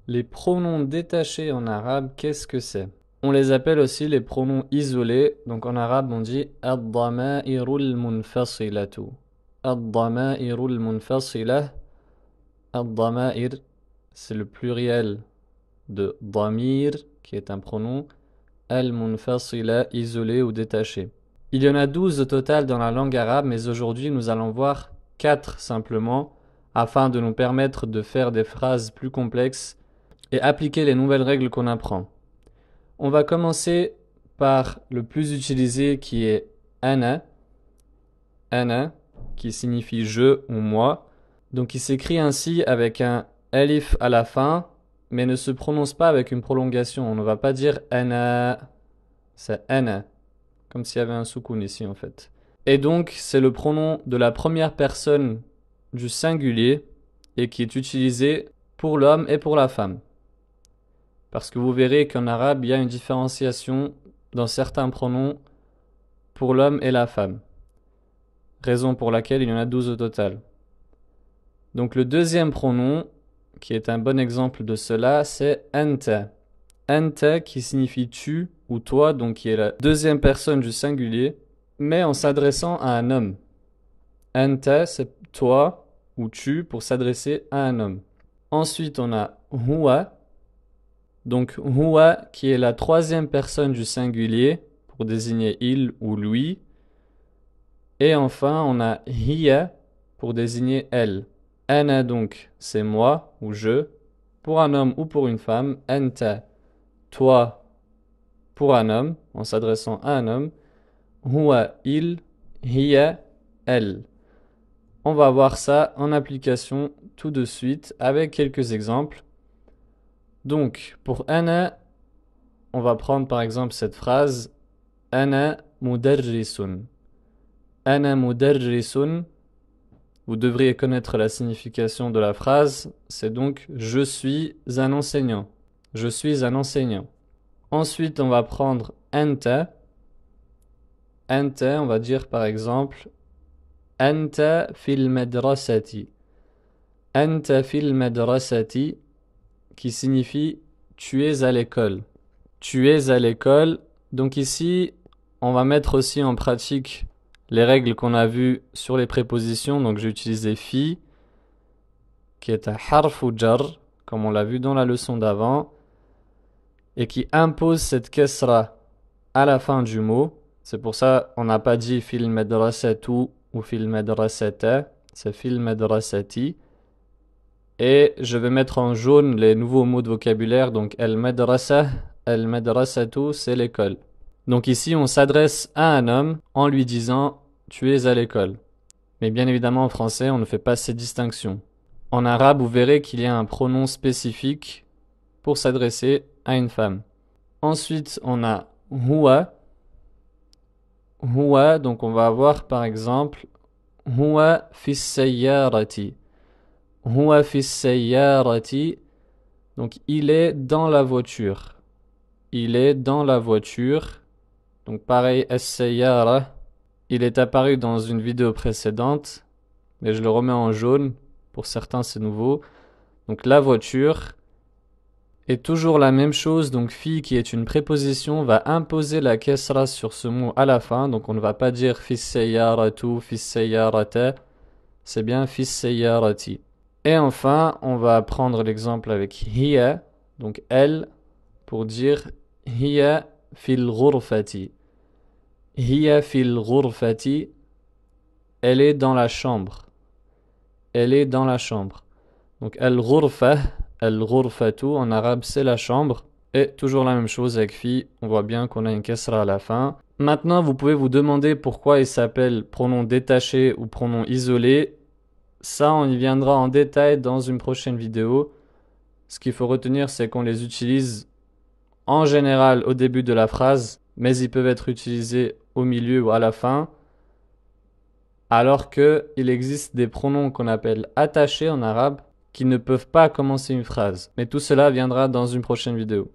Les pronoms détachés en arabe, qu'est-ce que c'est? On les appelle aussi les pronoms isolés. Donc en arabe, on dit ad-dama'irul munfasilatu. Ad-dama'irul munfasilah. Ad-dama'ir, c'est le pluriel de damir, qui est un pronom. Al-munfasila, isolé ou détaché. Il y en a 12 au total dans la langue arabe, mais aujourd'hui nous allons voir 4 simplement, afin de nous permettre de faire des phrases plus complexes et appliquer les nouvelles règles qu'on apprend. On va commencer par le plus utilisé qui est ana. Ana, qui signifie je ou moi. Donc il s'écrit ainsi avec un alif à la fin, mais ne se prononce pas avec une prolongation. On ne va pas dire ana, c'est ana, comme s'il y avait un soukoun ici en fait. Et donc c'est le pronom de la première personne du singulier et qui est utilisé pour l'homme et pour la femme. Parce que vous verrez qu'en arabe, il y a une différenciation dans certains pronoms pour l'homme et la femme. Raison pour laquelle il y en a 12 au total. Donc le deuxième pronom, qui est un bon exemple de cela, c'est anta. Anta qui signifie tu ou toi, donc qui est la deuxième personne du singulier, mais en s'adressant à un homme. Anta, c'est toi ou tu pour s'adresser à un homme. Ensuite, on a huwa. Donc huwa qui est la troisième personne du singulier pour désigner il ou lui. Et enfin, on a hiya pour désigner elle. Ana donc, c'est moi ou je, pour un homme ou pour une femme. Anta, toi, pour un homme, en s'adressant à un homme. Huwa, il, hiya, elle. On va voir ça en application tout de suite avec quelques exemples. Donc, pour ana, on va prendre par exemple cette phrase ana mudarrisun. Ana mudarrisun. Vous devriez connaître la signification de la phrase. C'est donc je suis un enseignant. Je suis un enseignant. Ensuite, on va prendre anta. Anta, on va dire par exemple anta fil madrasati. Anta fil madrasati, qui signifie tu es à l'école. Tu es à l'école. Donc ici, on va mettre aussi en pratique les règles qu'on a vues sur les prépositions. Donc j'ai utilisé fi, qui est un harfu jar, comme on l'a vu dans la leçon d'avant, et qui impose cette kesra à la fin du mot. C'est pour ça qu'on n'a pas dit fil madrasatu ou fil madrasata, c'est fil madrasati. Et je vais mettre en jaune les nouveaux mots de vocabulaire. Donc el madrasatu, c'est l'école. Donc ici, on s'adresse à un homme en lui disant tu es à l'école. Mais bien évidemment, en français, on ne fait pas cette distinction. En arabe, vous verrez qu'il y a un pronom spécifique pour s'adresser à une femme. Ensuite, on a huwa. Huwa, donc on va avoir par exemple huwa fis sayyarati. Huwa fis sayyarati. Donc il est dans la voiture. Il est dans la voiture. Donc pareil, as-sayyara. Il est apparu dans une vidéo précédente, mais je le remets en jaune. Pour certains, c'est nouveau. Donc la voiture est toujours la même chose. Donc fi, qui est une préposition, va imposer la kesra sur ce mot à la fin. Donc on ne va pas dire fis sayyaratu, fis sayyarata. C'est bien fis sayyarati. Et enfin, on va prendre l'exemple avec hiya, donc elle, pour dire hiya fil ghurfati. Hiya fil ghurfati, elle est dans la chambre. Elle est dans la chambre. Donc al-ghurfa, al-ghurfatu, en arabe c'est la chambre. Et toujours la même chose avec fi, on voit bien qu'on a une kasra à la fin. Maintenant, vous pouvez vous demander pourquoi il s'appelle pronom détaché ou pronom isolé. Ça, on y viendra en détail dans une prochaine vidéo. Ce qu'il faut retenir, c'est qu'on les utilise en général au début de la phrase, mais ils peuvent être utilisés au milieu ou à la fin. Alors qu'il existe des pronoms qu'on appelle attachés en arabe qui ne peuvent pas commencer une phrase. Mais tout cela viendra dans une prochaine vidéo.